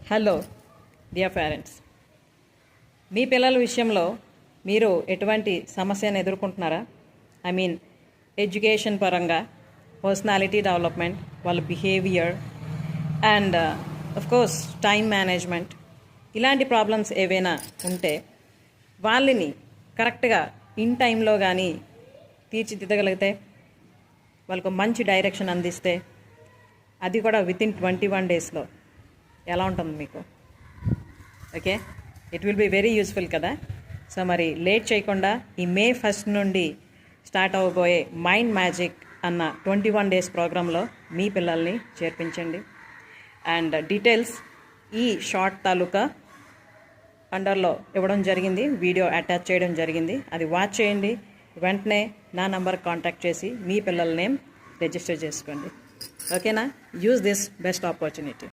Hello dear parents, మీ పిల్లల విషయంలో మీరు ఎటువంటి సమస్యను ఎదుర్కొంటున్నారా? ఐ మీన్ ఎడ్యుకేషన్ పరంగా, పర్సనాలిటీ డెవలప్మెంట్, వాళ్ళ behaviour and of course time management, ఇలాంటి ప్రాబ్లమ్స్ ఏవైనా ఉంటే వాళ్ళని కరెక్ట్గా ఇన్ టైంలో కానీ తీర్చిదిద్దగలిగితే, వాళ్ళకు మంచి డైరెక్షన్ అందిస్తే, అది కూడా వితిన్ 21 డేస్లో ఎలా ఉంటుంది మీకు? Okay, it will be very useful కదా. సో మరి లేట్ చేయకుండా ఈ May 1 నుండి స్టార్ట్ అవ్వబోయే మైండ్ మ్యాజిక్ అన్న 21 డేస్ ప్రోగ్రాంలో మీ పిల్లల్ని చేర్పించండి. అండ్ డీటెయిల్స్ ఈ షార్ట్ తాలూకా అండర్లో ఇవ్వడం జరిగింది, వీడియో అటాచ్ చేయడం జరిగింది, అది వాచ్ చేయండి. వెంటనే నా నంబర్ కాంటాక్ట్ చేసి మీ పిల్లల నేమ్ రిజిస్టర్ చేసుకోండి. ఓకేనా? Use this best opportunity.